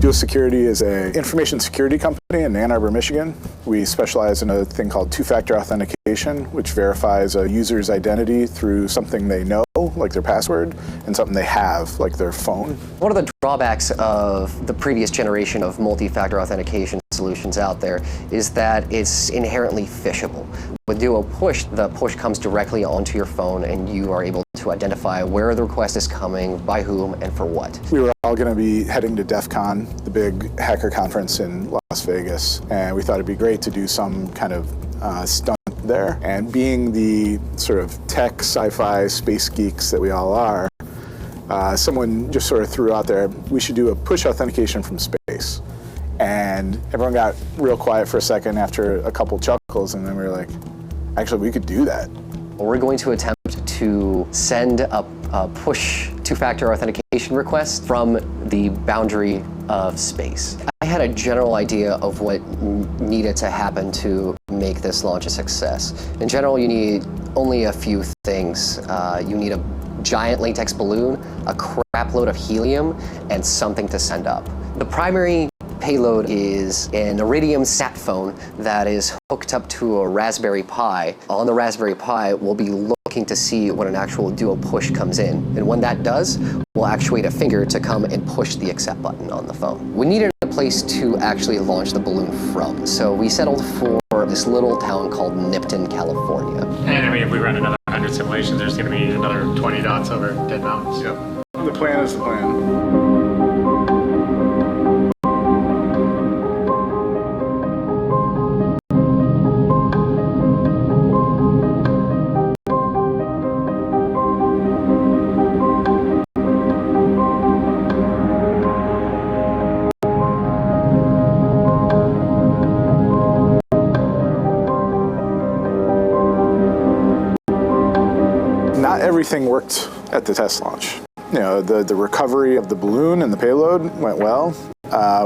Duo Security is an information security company in Ann Arbor, Michigan. We specialize in a thing called two-factor authentication, which verifies a user's identity through something they know, like their password, and something they have, like their phone. One of the drawbacks of the previous generation of multi-factor authentication solutions out there is that it's inherently phishable. With Duo Push, the push comes directly onto your phone and you are able to identify where the request is coming, by whom, and for what. We were all going to be heading to DEF CON, the big hacker conference in Las Vegas, and we thought it'd be great to do some kind of stunt there. And being the sort of tech, sci-fi, space geeks that we all are, someone just sort of threw out there, we should do a push authentication from space. And everyone got real quiet for a second after a couple chuckles, and then we were like, actually, we could do that. We're going to attempt to send a push two-factor authentication request from the boundary of space. I had a general idea of what needed to happen to make this launch a success. In general, you need only a few things. You need a giant latex balloon, a crap load of helium, and something to send up. The primary payload is an Iridium sat phone that is hooked up to a Raspberry Pi. On the Raspberry Pi, we'll be looking to see when an actual Duo Push comes in. And when that does, we'll actuate a finger to come and push the accept button on the phone. We needed a place to actually launch the balloon from, so we settled for this little town called Nipton, California. And I mean, if we run another 100 simulations, there's going to be another 20 dots over Dead Mountains. Yep. The plan is the plan. Not everything worked at the test launch. You know, the recovery of the balloon and the payload went well.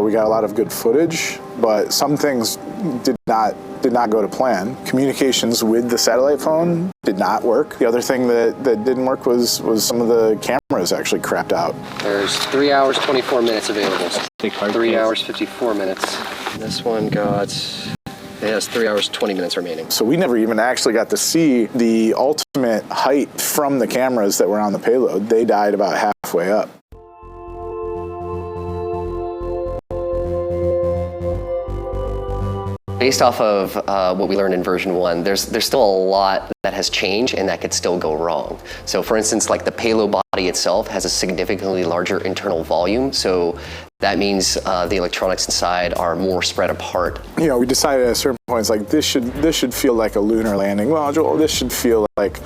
We got a lot of good footage, but some things did not go to plan. Communications with the satellite phone did not work. The other thing that didn't work was some of the cameras actually crapped out. There's 3 hours, 24 minutes available. 3 hours, 54 minutes. This one it has 3 hours, 20 minutes remaining. So we never even actually got to see the ultimate height from the cameras that were on the payload. They died about halfway up. Based off of what we learned in version 1, there's still a lot that has changed and that could still go wrong. So for instance, like the payload body itself has a significantly larger internal volume, so that means the electronics inside are more spread apart. You know, we decided at a certain point, it's like, this should feel like a lunar landing module. This should feel like,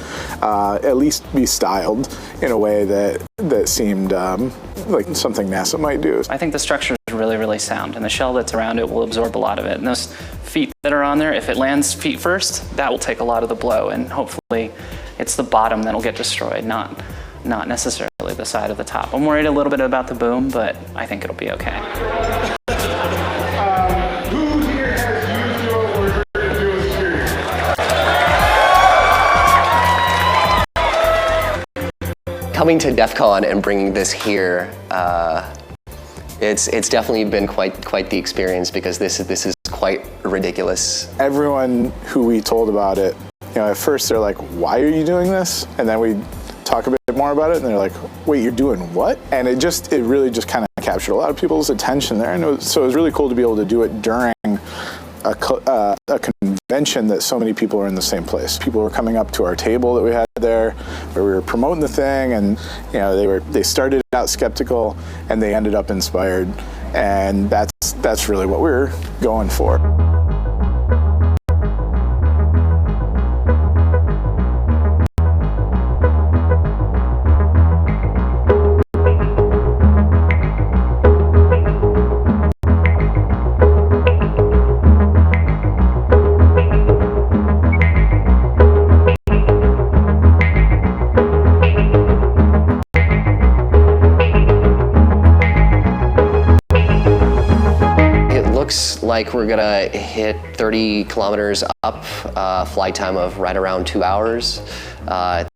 at least be styled in a way that seemed like something NASA might do. I think the structure is really, really sound, and the shell that's around it will absorb a lot of it. And those feet that are on there, if it lands feet first, that will take a lot of the blow, and hopefully it's the bottom that'll get destroyed, not necessarily the side of the top. I'm worried a little bit about the boom, but I think it'll be okay. Who here has used Duo or Duo Security? Coming to DEF CON and bringing this here, it's definitely been quite the experience, because this is quite ridiculous. Everyone who we told about it, you know, at first they're like, why are you doing this? And then we talk a bit more about it and they're like, wait, you're doing what? And it really just kind of captured a lot of people's attention there. And so it was really cool to be able to do it during a convention that so many people are in the same place. People were coming up to our table that we had there where we were promoting the thing, and you know, they started out skeptical and they ended up inspired, and that's really what we were going for. like we're gonna hit 30 kilometers up, flight time of right around 2 hours.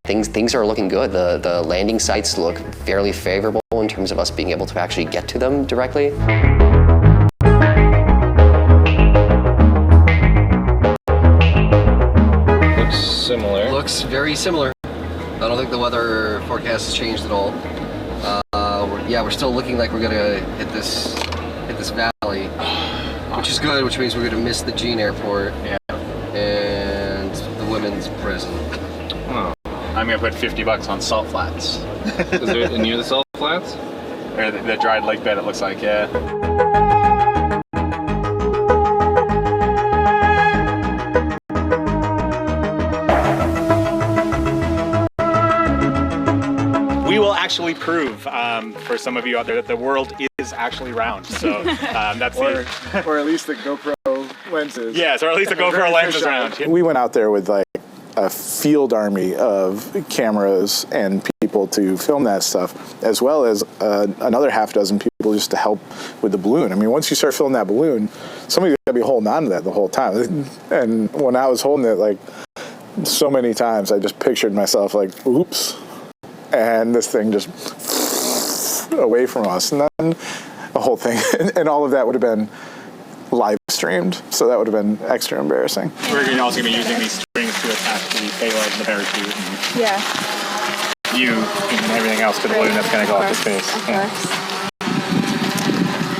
Things are looking good. The landing sites look fairly favorable in terms of us being able to actually get to them directly. Looks similar. Looks very similar. I don't think the weather forecast has changed at all. We're still looking like we're gonna hit this valley, which is good, which means we're gonna miss the Jean Airport and the women's prison. Oh. I'm gonna put $50 on Salt Flats. Is it near the Salt Flats? Or the dried lake bed, it looks like, yeah. We will actually prove, for some of you out there, that the world is actually round. So that's or at least the GoPro lenses. yes, or at least the GoPro lens is round. We went out there with like a field army of cameras and people to film that stuff, as well as another half dozen people just to help with the balloon. I mean, once you start filling that balloon, somebody's got to be holding on to that the whole time. And when I was holding it, like so many times, I just pictured myself like, oops, and this thing just away from us. And then the whole thing, and all of that would have been live streamed, so that would have been extra embarrassing. We're also going to be using these strings to attach the payload and the parachute. And you and everything else to the balloon that's going to go up to space.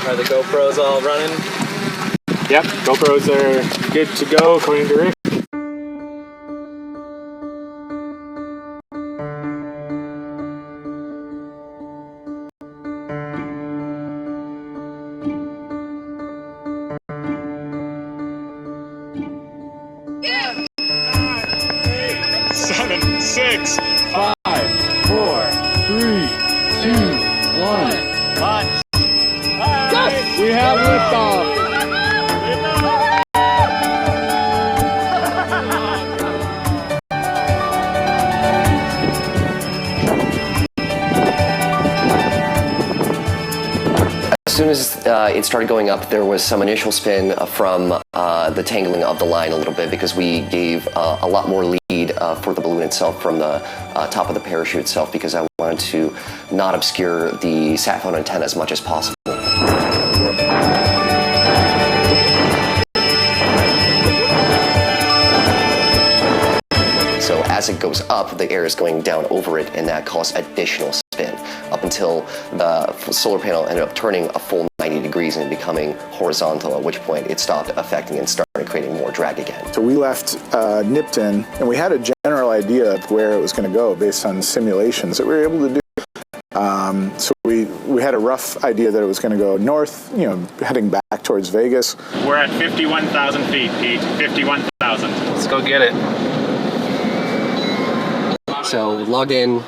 Are the GoPros all running? Yep, GoPros are good to go according to Rick. Seven, 6, 5, 4, 3, 2, 1. Launch. Yes! We have liftoff. As soon as it started going up, there was some initial spin from the tangling of the line a little bit, because we gave a lot more lead for the balloon itself from the top of the parachute itself, because I wanted to not obscure the sat phone antenna as much as possible. So as it goes up, the air is going down over it, and that caused additional spin up until the solar panel ended up turning a full 90 degrees and becoming horizontal, at which point it stopped affecting and started creating more drag again. So we left Nipton, and we had a general idea of where it was going to go based on simulations that we were able to do. So we had a rough idea that it was going to go north, heading back towards Vegas. We're at 51,000 feet, Pete. 51,000. Let's go get it. So logged in,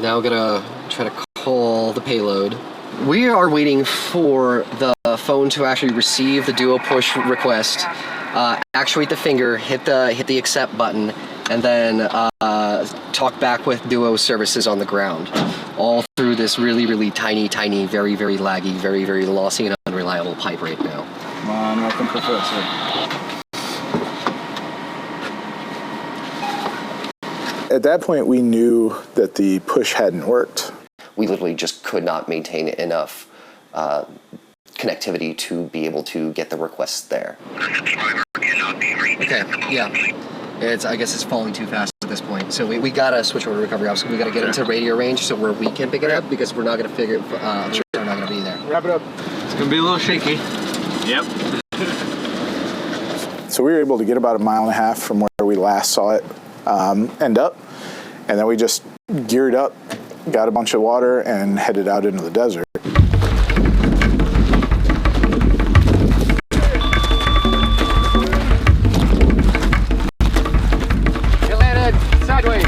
now gonna try to call the payload. We are waiting for the phone to actually receive the Duo push request, actuate the finger, hit the accept button, and then talk back with Duo services on the ground. All through this really, really tiny, very, very laggy, very, very lossy and unreliable pipe right now. Come on, welcome, Professor. At that point, we knew that the push hadn't worked. We literally just could not maintain enough connectivity to be able to get the requests there. Okay, yeah. I guess it's falling too fast at this point. So we gotta switch over to recovery ops. We gotta get into radio range so where we can pick it up, because we're not gonna figure, we're not gonna be there. Wrap it up. It's gonna be a little shaky. Yep. So we were able to get about 1.5 miles from where we last saw it end up. And then we just geared up, got a bunch of water, and headed out into the desert. You landed sideways.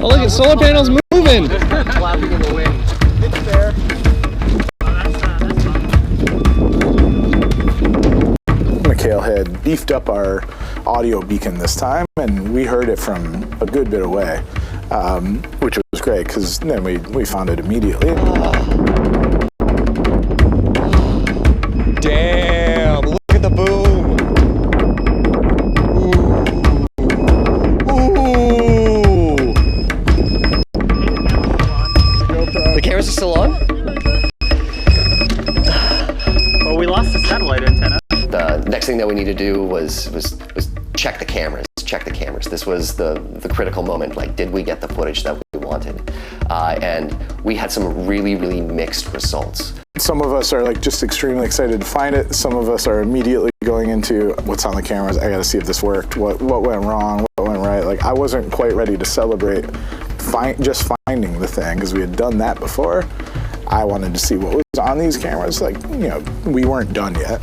Oh, look at solar panels moving. Flapping in the wind. It's there. McHale had beefed up our audio beacon this time, and we heard it from a good bit away, which was great, because then we found it immediately. a satellite antenna. The next thing that we needed to do was check the cameras. This was the critical moment. Like, did we get the footage that we wanted? And we had some really, really mixed results. Some of us are like just extremely excited to find it. Some of us are immediately going into what's on the cameras. I got to see if this worked. What went wrong? What went right? Like, I wasn't quite ready to celebrate just finding the thing, because we had done that before. I wanted to see what was on these cameras. Like, you know, we weren't done yet.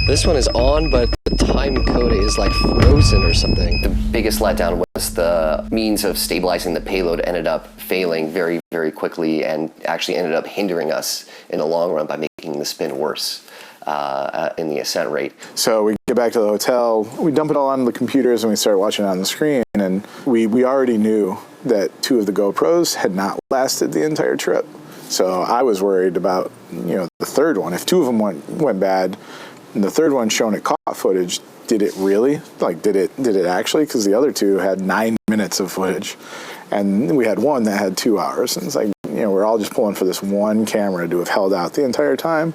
This one is on, but the time code is like frozen or something. The biggest letdown was the means of stabilizing the payload ended up failing very, very quickly, and actually ended up hindering us in the long run by making the spin worse in the ascent rate. So we get back to the hotel, we dump it all on the computers, and we start watching it on the screen. And we already knew that 2 of the GoPros had not lasted the entire trip. So I was worried about, you know, the third one. If 2 of them went bad, and the third one showing it caught footage, did it really? Like, did it actually? Because the other 2 had 9 minutes of footage, and we had one that had 2 hours. And it's like, you know, we're all just pulling for this one camera to have held out the entire time.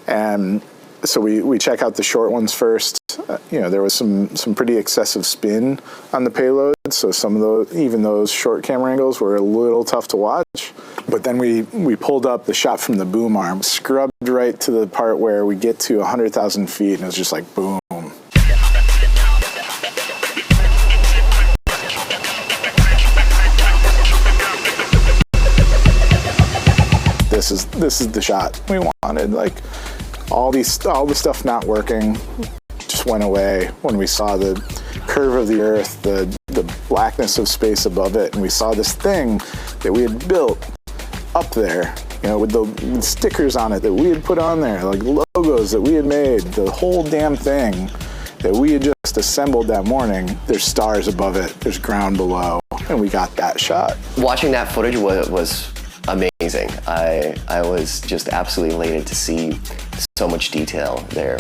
And so we check out the short ones first. You know, there was some pretty excessive spin on the payload, so some of those, even those short camera angles, were a little tough to watch. But then we pulled up the shot from the boom arm, scrubbed right to the part where we get to 100,000 feet, and it was just like boom. This is the shot we wanted. Like, all the stuff not working just went away when we saw the curve of the Earth, the blackness of space above it, and we saw this thing that we had built up there, you know, with the stickers on it that we had put on there, like logos that we had made, the whole damn thing that we had just assembled that morning. There's stars above it, there's ground below, and we got that shot. Watching that footage was amazing. I was just absolutely elated to see so much detail there.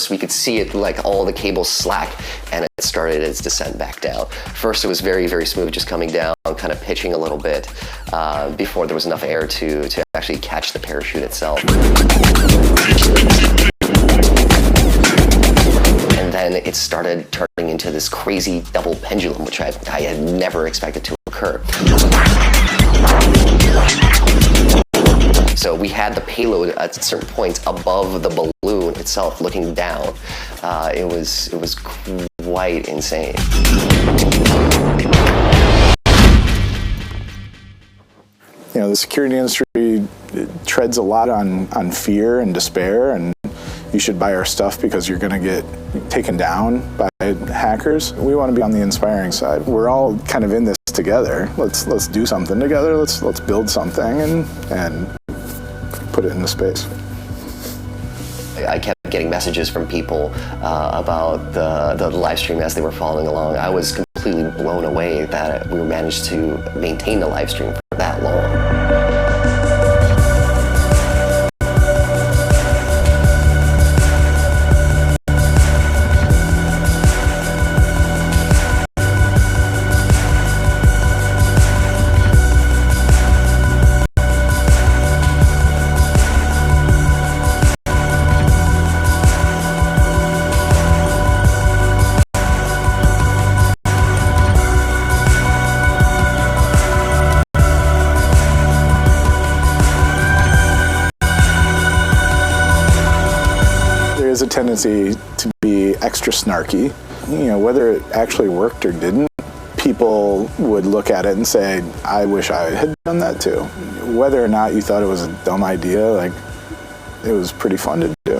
We could see it, like all the cables slack, and it started its descent back down. First, it was very, very smooth, just coming down, kind of pitching a little bit before there was enough air to actually catch the parachute itself. And then it started turning into this crazy double pendulum, which I had never expected to occur. So we had the payload at certain points above the balloon itself, looking down. It was quite insane. You know, the security industry treads a lot on fear and despair, and you should buy our stuff because you're going to get taken down by hackers. We want to be on the inspiring side. We're all kind of in this together. Let's do something together. Let's build something and put it into space. I kept getting messages from people about the live stream as they were following along. I was completely blown away that we managed to maintain the live stream for that long. A tendency to be extra snarky. You know, whether it actually worked or didn't, people would look at it and say, I wish I had done that too. Whether or not you thought it was a dumb idea, like, it was pretty fun to do.